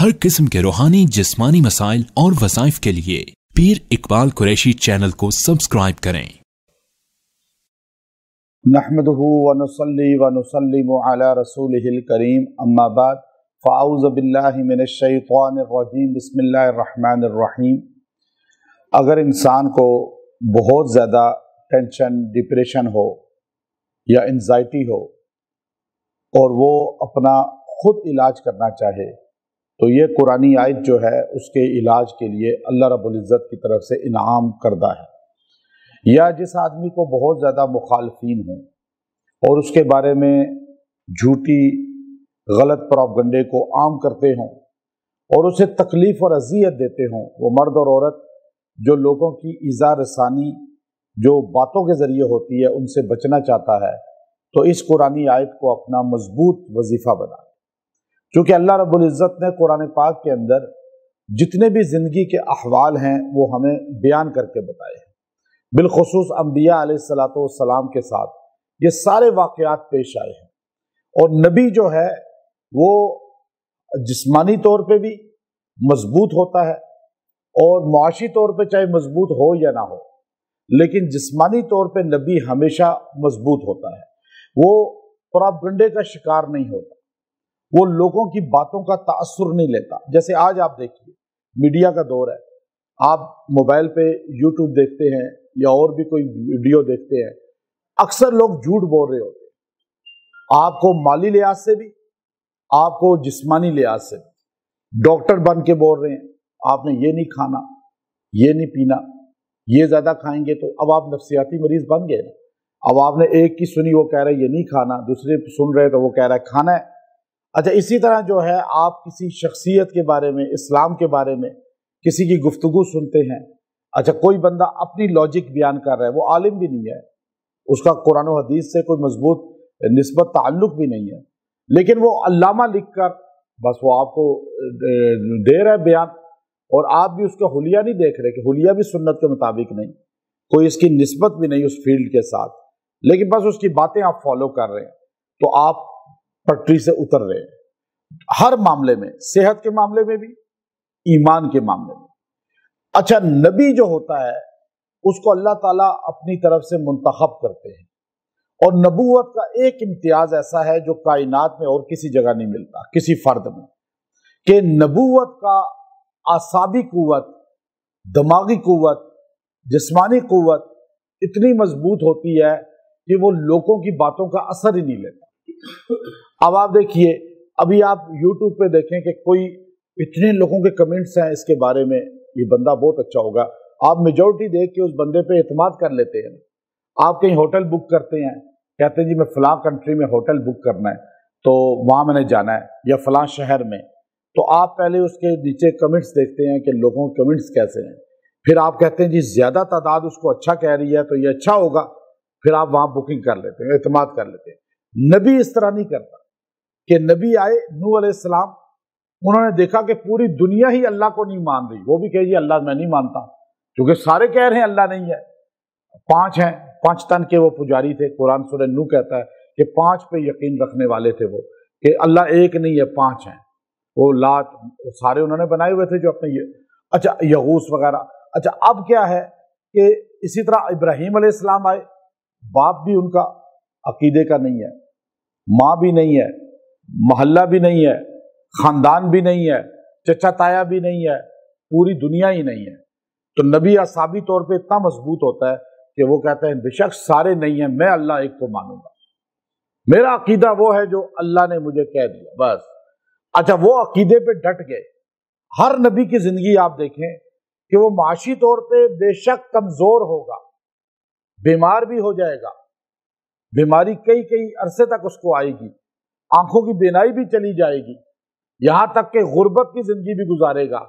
हर किस्म के रूहानी जिस्मानी मसाइल और वज़ाइफ के लिए पीर इकबाल कुरैशी चैनल को सब्सक्राइब करें। नहमदुहु व नुसल्ली व नुसल्लिमु अला रसूलिहिल करीम, अम्मा बाद, फ़अऊज़ु बिल्लाहि मिनश शैतानिर रजीम, बिस्मिल्लाहिर रहमानिर रहीम। अगर इंसान को बहुत ज़्यादा टेंशन, डिप्रेशन हो या एंजाइटी हो और वो अपना खुद इलाज करना चाहे, तो ये कुरानी आयत जो है उसके इलाज के लिए अल्लाह रब्बुल इज़्ज़त की तरफ से इनाम करदा है। या जिस आदमी को बहुत ज़्यादा मुखालफीन हों और उसके बारे में झूठी गलत प्रोपगंडे को आम करते हों और उसे तकलीफ़ और अज़ियत देते हों, वो मर्द और औरत जो लोगों की इज़ा रसानी जो बातों के ज़रिए होती है उनसे बचना चाहता है, तो इस कुरानी आयत को अपना मजबूत वजीफ़ा बनाए। क्योंकि अल्लाह रब्बुल इज़्ज़त ने कुरान पाक के अंदर जितने भी ज़िंदगी के अहवाल हैं वो हमें बयान करके बताए हैं। बिलखुसूस अम्बिया अलैहिस्सलातु वस्सलाम के साथ ये सारे वाक़यात पेश आए हैं। और नबी जो है वो जिस्मानी तौर पे भी मजबूत होता है और मुआशी तौर पे चाहे मजबूत हो या ना हो, लेकिन जिस्मानी तौर पे नबी हमेशा मजबूत होता है। वो प्रोपगंडे का शिकार नहीं होता, वो लोगों की बातों का तासुर नहीं लेता। जैसे आज आप देखिए मीडिया का दौर है, आप मोबाइल पे यूट्यूब देखते हैं या और भी कोई वीडियो देखते हैं, अक्सर लोग झूठ बोल रहे होते हैं, आपको माली लिहाज से भी, आपको जिस्मानी लिहाज से भी। डॉक्टर बन के बोल रहे हैं आपने ये नहीं खाना, ये नहीं पीना, ये ज्यादा खाएंगे तो अब आप नफ्सियाती मरीज बन गए ना। अब आपने एक की सुनी वो कह रहा है ये नहीं खाना, दूसरे सुन रहे तो वो कह रहा है खाना है। अच्छा, इसी तरह जो है आप किसी शख्सियत के बारे में, इस्लाम के बारे में किसी की गुफ्तगू सुनते हैं, अच्छा कोई बंदा अपनी लॉजिक बयान कर रहा है, वो आलिम भी नहीं है, उसका कुरान और हदीस से कोई मजबूत निस्बत ताल्लुक भी नहीं है, लेकिन वो अल्लामा लिख कर बस वो आपको दे रहा है बयान, और आप भी उसका हुलिया नहीं देख रहे कि हुलिया भी सुन्नत के मुताबिक नहीं, कोई इसकी निस्बत भी नहीं उस फील्ड के साथ, लेकिन बस उसकी बातें आप फॉलो कर रहे हैं, तो आप पटरी से उतर रहे हैं हर मामले में, सेहत के मामले में भी, ईमान के मामले में। अच्छा, नबी जो होता है उसको अल्लाह ताला अपनी तरफ से मुंतखब करते हैं, और नबूवत का एक इम्तियाज ऐसा है जो कायनात में और किसी जगह नहीं मिलता, किसी फर्द में, कि नबूवत का आसाबी कुव्वत, दिमागी कुव्वत, जिस्मानी कुव्वत इतनी मजबूत होती है कि वो लोगों की बातों का असर ही नहीं लेता। अब आप देखिए, अभी आप YouTube पे देखें कि कोई इतने लोगों के कमेंट्स हैं इसके बारे में, ये बंदा बहुत अच्छा होगा, आप मेजॉरिटी देख के उस बंदे पे एतमाद कर लेते हैं। आप कहीं होटल बुक करते हैं, कहते हैं जी मैं फलां कंट्री में होटल बुक करना है तो वहां मैंने जाना है, या फलां शहर में, तो आप पहले उसके नीचे कमेंट्स देखते हैं कि लोगों के कमेंट्स कैसे हैं, फिर आप कहते हैं जी ज्यादा तादाद उसको अच्छा कह रही है तो ये अच्छा होगा, फिर आप वहां बुकिंग कर लेते हैं, एतमाद कर लेते हैं। नबी इस तरह नहीं करता कि नबी आए नूह अलैहिस्सलाम, उन्होंने देखा कि पूरी दुनिया ही अल्लाह को नहीं मान रही, वो भी कहे जी अल्लाह मैं नहीं मानता, क्योंकि सारे कह रहे हैं अल्लाह नहीं है। 5 हैं, 5 तन के वो पुजारी थे, कुरान सूरह नूह कहता है कि 5 पे यकीन रखने वाले थे वो, कि अल्लाह एक नहीं है 5 हैं। वो लात सारे उन्होंने बनाए हुए थे जो अपने अच्छा यगूस वगैरह। अच्छा, अब क्या है कि इसी तरह इब्राहीम अलैहिस्सलाम आए, बाप भी उनका अकीदे का नहीं है, माँ भी नहीं है, मोहल्ला भी नहीं है, खानदान भी नहीं है, चचा ताया भी नहीं है, पूरी दुनिया ही नहीं है। तो नबी असाबी तौर पे इतना मजबूत होता है कि वो कहते हैं बेशक सारे नहीं है, मैं अल्लाह एक को मानूंगा, मेरा अकीदा वो है जो अल्लाह ने मुझे कह दिया, बस। अच्छा, वो अकीदे पे डट गए। हर नबी की जिंदगी आप देखें कि वो माशी तौर पे बेशक कमजोर होगा, बीमार भी हो जाएगा, बीमारी कई कई अरसे तक उसको आएगी, आंखों की बीनाई भी चली जाएगी, यहां तक कि गुर्बत की जिंदगी भी गुजारेगा,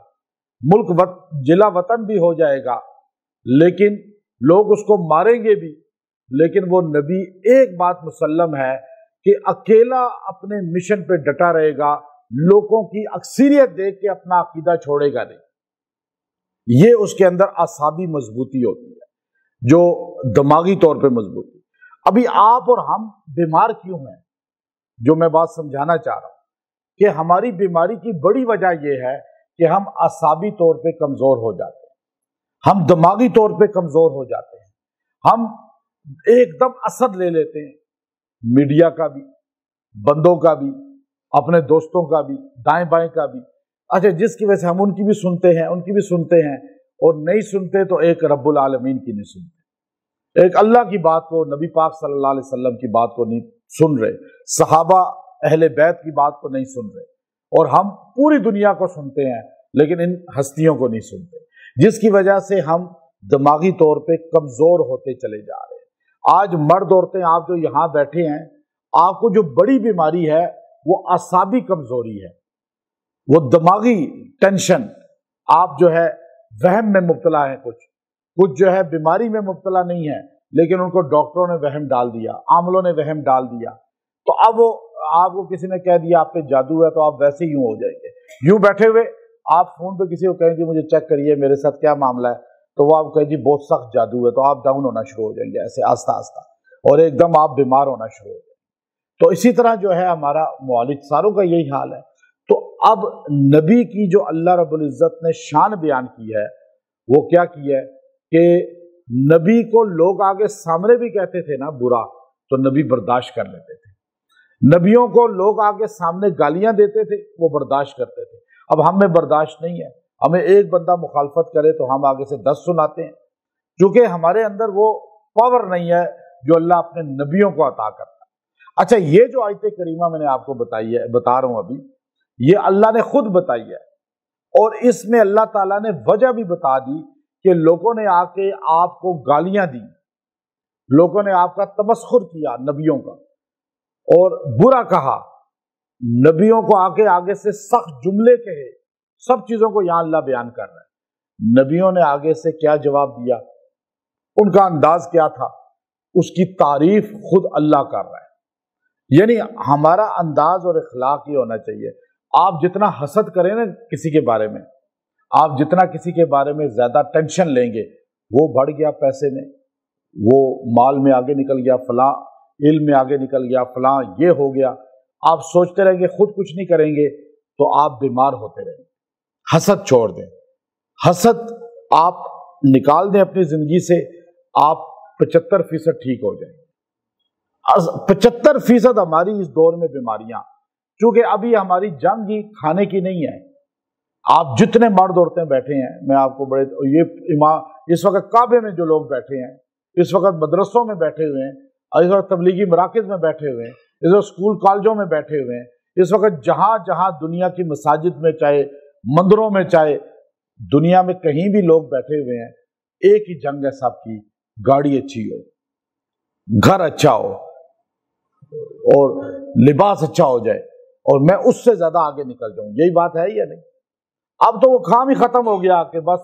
मुल्क जिला वतन भी हो जाएगा, लेकिन लोग उसको मारेंगे भी, लेकिन वो नबी एक बात मुसल्लम है कि अकेला अपने मिशन पे डटा रहेगा, लोगों की अक्सरियत देख के अपना अकीदा छोड़ेगा नहीं। ये उसके अंदर आसाबी मजबूती होती है, जो दिमागी तौर पे मजबूती। अभी आप और हम बीमार क्यों हैं, जो मैं बात समझाना चाह रहा हूं کہ ہماری بیماری کی بڑی وجہ یہ ہے کہ ہم اعصابی طور پہ کمزور ہو جاتے ہیں، ہم دماغی طور پہ کمزور ہو جاتے ہیں، ہم ایک دم اثر لے لیتے ہیں، میڈیا کا بھی، بندوں کا بھی، اپنے دوستوں کا بھی، دائیں بائیں کا بھی۔ اچھا، جس کی وجہ سے ہم ان کی بھی سنتے ہیں، ان کی بھی سنتے ہیں، اور نہیں سنتے تو ایک رب العالمین کی نہیں سنتے، ایک اللہ کی بات کو، نبی پاک صلی اللہ علیہ وسلم کی بات کو نہیں سن رہے، صحابہ اہل بیت کی بات کو نہیں سن رہے، اور ہم پوری دنیا کو سنتے ہیں لیکن ان ہستیوں کو نہیں سنتے، جس کی وجہ سے ہم دماغی طور پہ کمزور ہوتے چلے جا رہے ہیں۔ آج مرد عورتیں آپ جو یہاں بیٹھے ہیں، آپ کو جو بڑی بیماری ہے وہ اعصابی کمزوری ہے، وہ دماغی ٹینشن، آپ جو ہے وہم میں مبتلا ہیں، کچھ جو ہے بیماری میں مبتلا نہیں ہے لیکن ان کو ڈاکٹروں نے وہم ڈال دیا، عاملوں نے وہم ڈال دیا، تو اب وہ آپ کو کسی نے کہہ دیا آپ پہ جادو ہے تو آپ ویسے ہی ہو جائیں گے۔ یوں بیٹھے ہوئے آپ فون پہ کسی کو کہیں جی مجھے چیک کریے میرے ساتھ کیا معاملہ ہے، تو وہ آپ کہیں جی بہت سخت جادو ہے، تو آپ ڈاؤن ہونا شروع ہو جائیں گے ایسے آہستہ آہستہ، اور ایک دم آپ بیمار ہونا شروع ہو جائیں گے۔ تو اسی طرح جو ہے ہمارا معالج ساروں کا یہی حال ہے۔ تو اب نبی کی جو اللہ رب العزت نے شان بیان کی ہے وہ کیا کی ہے کہ نبی کو لوگ آگے سامنے بھی کہتے تھے نا برا تو نبی برداشت کر لیتے تھے، نبیوں کو لوگ آگے سامنے گالیاں دیتے تھے وہ برداشت کرتے تھے۔ اب ہم میں برداشت نہیں ہے، ہمیں ایک بندہ مخالفت کرے تو ہم آگے سے 10 سناتے ہیں، کیونکہ ہمارے اندر وہ پاور نہیں ہے جو اللہ اپنے نبیوں کو عطا کرتا ہے۔ اچھا، یہ جو آیت کریمہ میں نے آپ کو بتائی ہے، بتا رہا ہوں ابھی، یہ اللہ نے خود بتائی ہے، اور اس میں اللہ تعالیٰ نے وجہ بھی بتا دی کہ لوگوں نے آ کے آپ کو گالیاں دی، لوگوں نے آپ کا تمسخر کیا نبیوں کا اور برا کہا، نبیوں کو آگے سے سخت جملے کہے، سب چیزوں کو یہاں اللہ بیان کر رہا ہے۔ نبیوں نے آگے سے کیا جواب دیا، ان کا انداز کیا تھا، اس کی تعریف خود اللہ کر رہا ہے۔ یعنی ہمارا انداز اور اخلاق یہ ہونا چاہیے، آپ جتنا حسد کریں نا کسی کے بارے میں، آپ جتنا کسی کے بارے میں زیادہ ٹینشن لیں گے، وہ بڑھ گیا پیسے میں، وہ مال میں آگے نکل گیا، فلاں علم میں آگے نکل گیا، فلاں یہ ہو گیا، آپ سوچتے رہیں گے، خود کچھ نہیں کریں گے تو آپ بیمار ہوتے رہیں گے۔ حسد چھوڑ دیں، حسد آپ نکال دیں اپنی زندگی سے، آپ 75% ٹھیک ہو جائیں گے۔ 75% ہماری اس دور میں بیماریاں، چونکہ ابھی ہماری جنگ ہی کھانے کی نہیں ہے۔ آپ جتنے مرد عورتیں بیٹھے ہیں، میں آپ کو بڑے یہ امام اس وقت کعبے میں جو لوگ بیٹھے ہیں، اس وقت مدرسوں میں بیٹھے ہوئے ہیں، اس وقت تبلیغی مراکز میں بیٹھے ہوئے ہیں، اس وقت اسکول کالجوں میں بیٹھے ہوئے ہیں، اس وقت جہاں جہاں دنیا کی مساجد میں، چاہے مندروں میں، چاہے دنیا میں کہیں بھی لوگ بیٹھے ہوئے ہیں، ایک ہی جنگ ہے سب کی، گاڑی اچھی ہو، گھر اچھا ہو، اور لباس اچھا ہو جائے، اور میں اس سے زیادہ آگے نکل جاؤں۔ یہی بات ہے یا نہیں؟ اب تو وہ کام ہی ختم ہو گیا کہ بس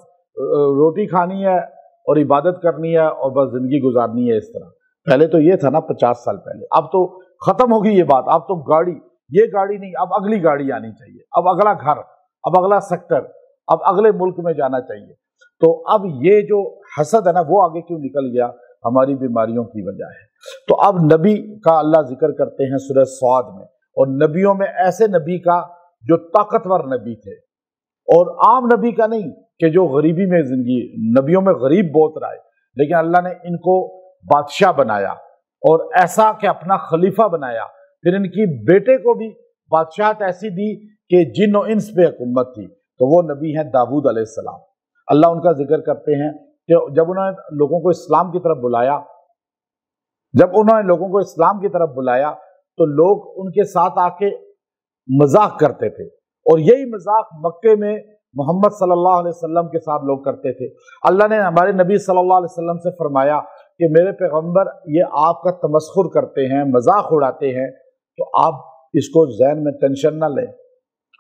روٹی کھانی ہے اور عبادت کرنی ہے اور بس زندگی گزارنی ہے اس طرح۔ پہلے تو یہ تھا نا 50 سال پہلے، اب تو ختم ہو گئی یہ بات۔ اب تو گاڑی، یہ گاڑی نہیں، اب اگلی گاڑی آنی چاہیے، اب اگلا گھر، اب اگلا سیکٹر، اب اگلے ملک میں جانا چاہیے۔ تو اب یہ جو حسد ہے نا وہ آگے کیوں نکل گیا؟ ہماری بیماریوں کی وجہ ہے۔ تو اب نبی کا اللہ ذکر کرتے ہیں سورہ صاد میں، اور نبیوں میں ایسے نبی کا جو طاقتور نبی تھے، اور عام نبی کا نہیں کہ جو غریبی میں زندگی، نبیوں میں غریب بہت رہے لیکن اللہ نے ان کو بادشاہ بنایا اور ایسا کہ اپنا خلیفہ بنایا، پھر ان کی بیٹے کو بھی بادشاہت ایسی دی کہ جن و انس پہ حکومت تھی، تو وہ نبی ہیں داؤد علیہ السلام۔ اللہ ان کا ذکر کرتے ہیں کہ جب انہوں نے لوگوں کو اسلام کی طرف بلایا، تو لوگ ان کے ساتھ آ کے مذاق کرتے تھے، اور یہی مذاق مکے میں محمد صلی اللہ علیہ وسلم کے ساتھ لوگ کرتے تھے۔ اللہ نے ہمارے نبی صلی اللہ علیہ وسلم سے فرمایا کہ میرے پیغمبر یہ آپ کا تمسخر کرتے ہیں، مذاق اڑاتے ہیں، تو آپ اس کو ذہن میں ٹینشن نہ لیں،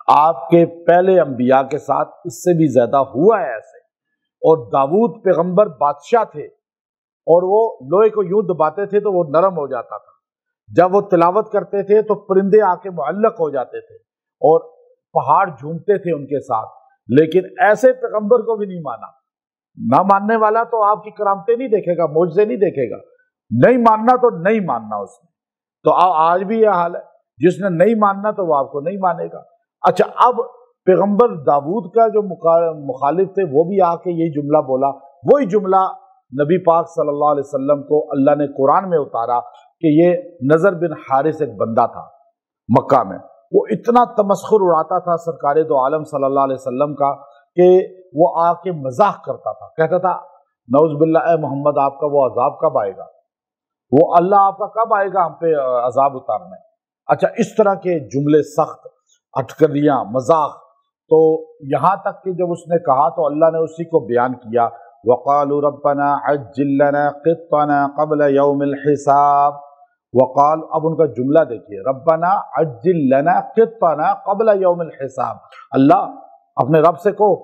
آپ کے پہلے انبیاء کے ساتھ اس سے بھی زیادہ ہوا ہے ایسے۔ اور داؤد پیغمبر بادشاہ تھے، اور وہ لوہے کو یوں دباتے تھے تو وہ نرم ہو جاتا تھا، جب وہ تلاوت کرتے تھے تو پرندے آ کے معلق ہو جاتے تھے اور پہاڑ جھومتے تھے ان کے ساتھ، لیکن ایسے پیغمبر کو بھی نہیں مانا۔ نہ ماننے والا تو آپ کی کرامتیں نہیں دیکھے گا، معجزے نہیں دیکھے گا، نہیں ماننا تو نہیں ماننا اس نے۔ تو آج بھی یہ حال ہے، जिसने नहीं मानना तो वो आपको नहीं मानेगा। अच्छा, अब पैगंबर दाऊद का जो मुखालिफ थे वो भी आके यही जुमला बोला। वही जुमला नबी पाक सल्लल्लाहु अलैहि वसल्लम को अल्लाह ने कुरान में उतारा कि ये नजर बिन हारिस एक बंदा था मक्का में, वो इतना तमस्खुर उड़ाता था सरकारे दो आलम सल्लल्लाहु अलैहि वसल्लम का कि वो आके मजाक करता था, कहता था नौज़ुबिल्लाह, मोहम्मद आपका वो अजाब कब आएगा, वो अल्लाह आपका कब आएगा हम पे अजाब उतारने। अच्छा, इस तरह के जुमले, सख्त अटकलियां, मजाक, तो यहाँ तक कि जब उसने कहा तो अल्लाह ने उसी को बयान किया, वक़ालू रब्बना अज्जिल लना क़ित्तना क़ब्ल यौमिल हिसाब। वक़ाल, अब उनका जुमला देखिए, रब्बना अज्जिल लना क़ित्तना क़ब्ल यौमिल हिसाब। अल्लाह अपने रब से कहो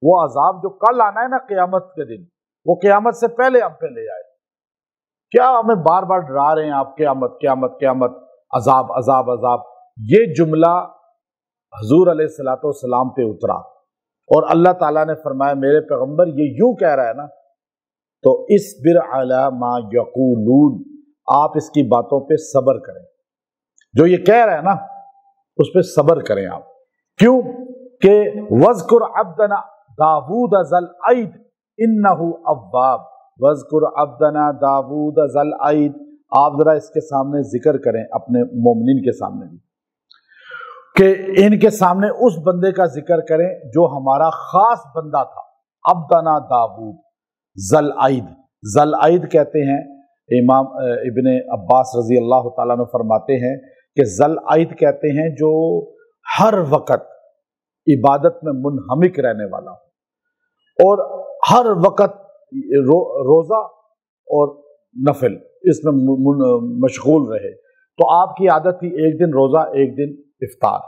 वो अजाब जो कल आना है ना क़यामत के दिन, वो क़यामत से पहले हम पे ले आए। क्या हमें बार बार डरा रहे हैं आप, क़यामत क़यामत क़यामत, अजाब अजाब अजाब। ये जुमला हुजूर अलैहिस्सलाम पे उतरा और अल्लाह ताला ने फरमाया मेरे पैगंबर ये यूं कह रहा है ना, तो इस्बिर अला मा यक़ूलून, आप इसकी बातों पे सब्र करें, जो ये कह रहा है ना उस पे सब्र करें आप। क्यों कि वज़कुर अब्दना दाऊद ज़ल ऐद इन्नहु अव्वाब, वज़कुर अब्दना दाऊद ज़ल ऐद। आप जरा इसके सामने जिक्र करें, अपने मोमिनीन के सामने भी, कि इनके सामने उस बंदे का जिक्र करें जो हमारा खास बंदा था, अब्दना दाऊद ज़ल ऐद। ज़ल ऐद कहते हैं, इमाम इब्ने अब्बास रजी अल्लाह ताला अन्हु फरमाते हैं कि ज़ल ऐद कहते हैं जो हर वक़्त इबादत में मुनहमिक रहने वाला हो और हर वक़्त रोज़ा और नफिल इसमें मशगूल रहे। तो आपकी आदत थी एक दिन रोज़ा, एक दिन इफ्तार,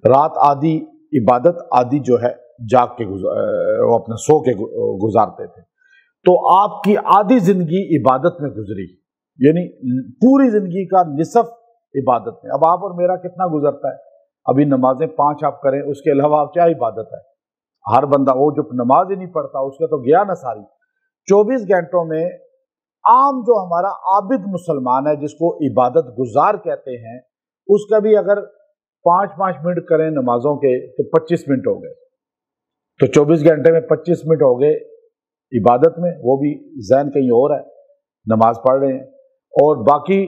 रात आधी इबादत, आधी जो है जाग के वो अपने सो के गुजारते थे। तो आपकी आधी जिंदगी इबादत में गुजरी, यानी पूरी जिंदगी का निसफ इबादत में। अब आप और मेरा कितना गुजरता है, अभी नमाजें 5 आप करें, उसके अलावा क्या इबादत है। हर बंदा, वो जो नमाज ही नहीं पढ़ता उसका तो गया ना सारी। 24 घंटों में आम जो हमारा आबिद मुसलमान है जिसको इबादत गुजार कहते हैं, उसका भी अगर 5-5 मिनट करें नमाजों के तो 25 मिनट हो गए। तो 24 घंटे में 25 मिनट हो गए इबादत में, वो भी ज़हन कहीं और है, नमाज पढ़ रहे हैं, और बाकी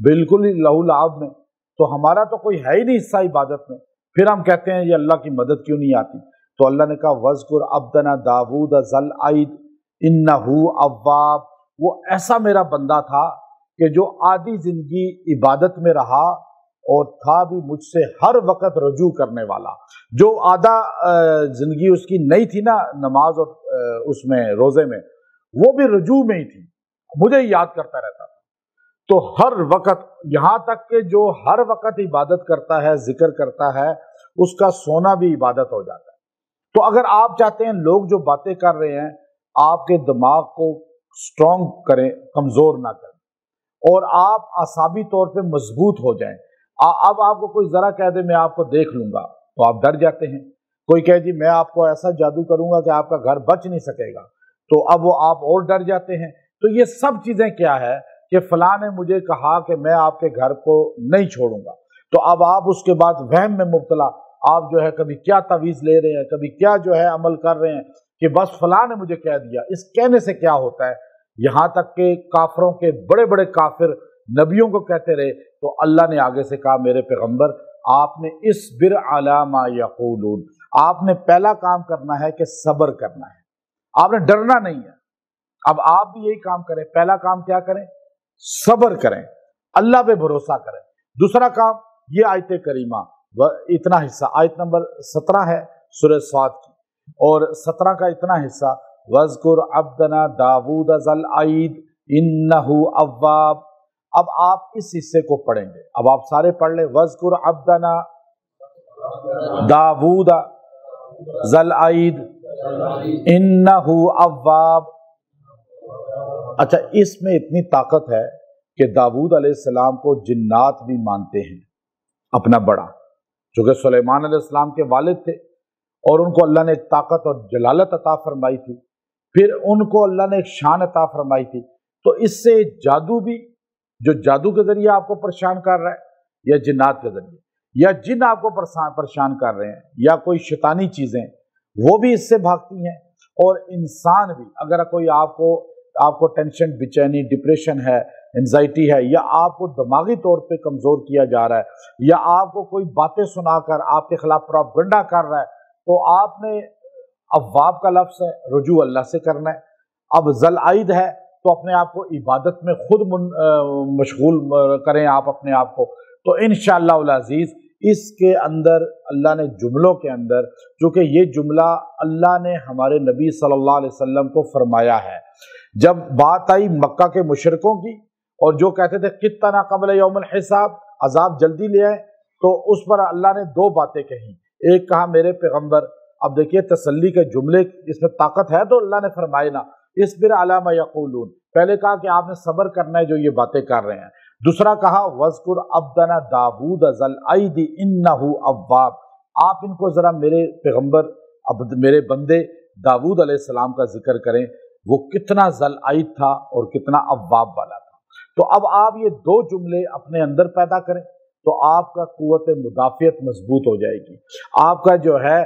बिल्कुल ही लहू लाभ में। तो हमारा तो कोई है ही नहीं हिस्सा इबादत में, फिर हम कहते हैं ये अल्लाह की मदद क्यों नहीं आती। तो अल्लाह ने कहा वज़कुर अब्दना दाऊद ज़ल ऐद इन्नहु अव्वाब, वो ऐसा मेरा बंदा था कि जो आधी जिंदगी इबादत में रहा और था भी मुझसे हर वक्त रजू करने वाला। जो आधा जिंदगी उसकी नहीं थी ना नमाज और उसमें रोजे में, वो भी रजू में ही थी, मुझे याद करता रहता था। तो हर वक्त, यहां तक कि जो हर वक्त इबादत करता है, जिक्र करता है, उसका सोना भी इबादत हो जाता है। तो अगर आप चाहते हैं लोग जो बातें कर रहे हैं आपके दिमाग को स्ट्रॉन्ग करें, कमजोर ना करें, और आप आसाबी तौर पे मजबूत हो जाएं। अब आपको कोई जरा कह दे मैं आपको देख लूंगा तो आप डर जाते हैं। कोई कहे जी मैं आपको ऐसा जादू करूंगा कि आपका घर बच नहीं सकेगा, तो अब वो आप और डर जाते हैं। तो ये सब चीजें क्या है कि फलां ने मुझे कहा कि मैं आपके घर को नहीं छोड़ूंगा, तो अब आप उसके बाद वहम में मुब्तला, आप जो है कभी क्या तवीज ले रहे हैं, कभी क्या जो है अमल कर रहे हैं कि बस फलां ने मुझे कह दिया। इस कहने से क्या होता है, यहां तक के काफरों के बड़े बड़े काफिर नबियों को कहते रहे, तो अल्लाह ने आगे से कहा मेरे पैगंबर आपने इस्बिर अला मा यक़ूलून, आपने पहला काम करना है कि सब्र करना है, आपने डरना नहीं है। अब आप भी यही काम करें, पहला काम क्या करें, सब्र करें, अल्लाह पे भरोसा करें। दूसरा काम ये आयत करीमा, इतना हिस्सा आयत नंबर 17 है सूरह स्वाद की, और 17 का इतना हिस्सा वज़कुर अब्दना दाऊद ज़ल ऐद इन्नहु अव्वाब। अब आप इस हिस्से को पढ़ेंगे, अब आप सारे पढ़ लें, वज़कुर अब्दना दाऊद ज़ल ऐद इन्नहु अव्वाब। अच्छा, इसमें इतनी ताकत है कि दाऊद अलैहिस्सलाम को जिन्नात भी मानते हैं अपना बड़ा, जो कि सुलेमान अलैहिस्सलाम के वालिद थे, और उनको अल्लाह ने एक ताकत और जलालत अता फरमाई थी, फिर उनको अल्लाह ने एक शान अता फरमाई थी। तो इससे जादू भी, जो जादू के जरिए आपको परेशान कर रहा है, या जिन्नात के ज़रिए, या जिन आपको परेशान कर रहे हैं या कोई शैतानी चीज़ें, वो भी इससे भागती हैं। और इंसान भी, अगर कोई आपको टेंशन, बेचैनी, डिप्रेशन है, एंजाइटी है, या आपको दिमागी तौर पे कमज़ोर किया जा रहा है, या आपको कोई बातें सुनाकर आपके खिलाफ प्रोपगंडा कर रहा है, तो आपने अव्वाब का लफ्ज़ है, रुजू अल्लाह से करना है। अब ज़ल आइद है तो अपने आप को इबादत में खुद मशगूल करें आप अपने आप को। तो इंशाअल्लाह उल अज़ीज़ इसके अंदर अल्लाह ने जुमलों के अंदर, चूँकि ये जुमला अल्लाह ने हमारे नबी सल्लल्लाहु अलैहि वसल्लम को फरमाया है, जब बात आई मक्का के मुशरिकों की और जो कहते थे कितना क़ब्ल यौमुल हिसाब, अजाब जल्दी ले आए, तो उस पर अल्लाह ने दो बातें कही। एक कहा मेरे पैगम्बर, अब देखिए तसल्ली के जुमले, इसमें ताकत है तो अल्लाह ने फरमाए ना, इस्बिर अला मा यक़ूलून, पहले कहा कि आपने सब्र करना है जो ये बातें कर रहे हैं। दूसरा कहा वज़कुर अब्दना दाऊद ज़ल ऐदी इन्नहु अव्वाब, आप इनको ज़रा मेरे पैगम्बर, अब मेरे बंदे दाऊद अलैहिस्सलाम का जिक्र करें, वो कितना ज़ल ऐद था और कितना अव्वाब वाला था। तो अब आप ये दो जुमले अपने अंदर पैदा करें तो आपका कुव्वत मुदाफ़ियत मजबूत हो जाएगी, आपका जो है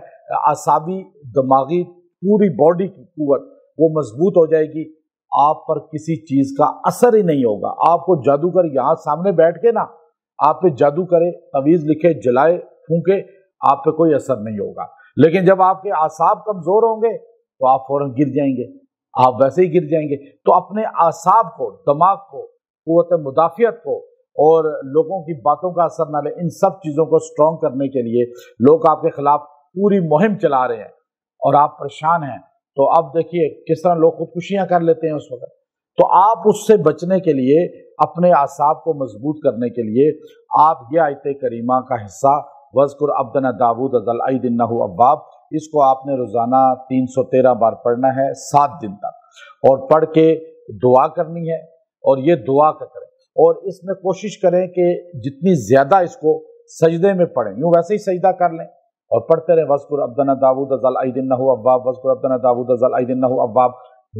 आसाबी, दिमागी, पूरी बॉडी की कुव्वत वो मजबूत हो जाएगी। आप पर किसी चीज़ का असर ही नहीं होगा। आपको जादूगर यहाँ सामने बैठ के ना आप पे जादू करे, तवीज़ लिखे, जलाए, फूंके, आप पे कोई असर नहीं होगा। लेकिन जब आपके आसाब कमज़ोर होंगे तो आप फौरन गिर जाएंगे, आप वैसे ही गिर जाएंगे। तो अपने आसाब को, दिमाग को, कुव्वत मुदाफ़ियत को और लोगों की बातों का असर ना ले, इन सब चीज़ों को स्ट्रॉन्ग करने के लिए लोग आपके खिलाफ पूरी मुहिम चला रहे हैं और आप परेशान हैं। तो अब देखिए किस तरह लोग खुदकुशियां कर लेते हैं उस वक्त। तो आप उससे बचने के लिए, अपने आसाब को मजबूत करने के लिए आप ये आयत करीमा का हिस्सा वज़कुर अब्दना दाऊद ज़ल ऐद इन्नहु अव्वाब, इसको आपने रोज़ाना 313 बार पढ़ना है 7 दिन तक, और पढ़ के दुआ करनी है। और ये दुआ का करें और इसमें कोशिश करें कि जितनी ज़्यादा इसको सजदे में पढ़ें, यूँ वैसे ही सजदा कर लें और पढ़ते रहें वज़कुर अब्दना दाऊद ज़ल ऐद इन्नहु अव्वाब, वज़कुर अब्दना दाऊद ज़ल ऐद इन्नहु अव्वाब,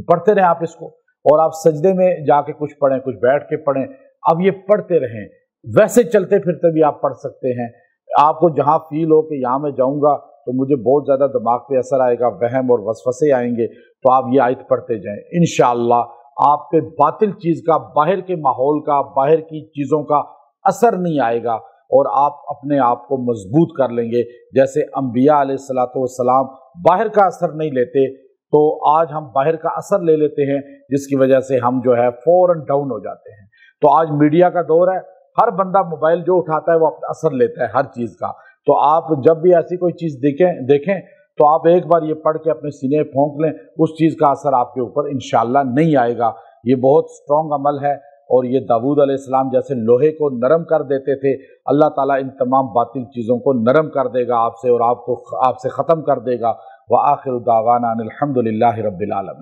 पढ़ते रहें आप इसको। और आप सजदे में जाके कुछ पढ़ें, कुछ बैठ के पढ़ें, अब ये पढ़ते रहें। वैसे चलते फिरते भी आप पढ़ सकते हैं। आपको जहाँ फील हो कि यहाँ मैं जाऊँगा तो मुझे बहुत ज़्यादा दिमाग पे असर आएगा, वहम और वसवसे आएंगे, तो आप ये आयत पढ़ते जाएं। इंशाअल्लाह आप पे बातिल चीज़ का, बाहर के माहौल का, बाहर की चीज़ों का असर नहीं आएगा और आप अपने आप को मजबूत कर लेंगे। जैसे अंबिया अलैहिस्सलातु वस्सलाम बाहर का असर नहीं लेते, तो आज हम बाहर का असर ले लेते हैं, जिसकी वजह से हम जो है फौरन डाउन हो जाते हैं। तो आज मीडिया का दौर है, हर बंदा मोबाइल जो उठाता है वो अपना असर लेता है हर चीज़ का। तो आप जब भी ऐसी कोई चीज़ देखें तो आप एक बार ये पढ़ के अपने सीने फोंक लें, उस चीज़ का असर आपके ऊपर इंशाअल्लाह नहीं आएगा। ये बहुत स्ट्रॉन्ग अमल है और ये दाऊद अलैहिस्सलाम जैसे लोहे को नरम कर देते थे, अल्लाह ताला इन तमाम बातिल चीज़ों को नरम कर देगा आपसे और आपको आपसे ख़त्म कर देगा। व आखिरु दावाना अनिल हम्दुलिल्लाहि रब्बिल आलमीन।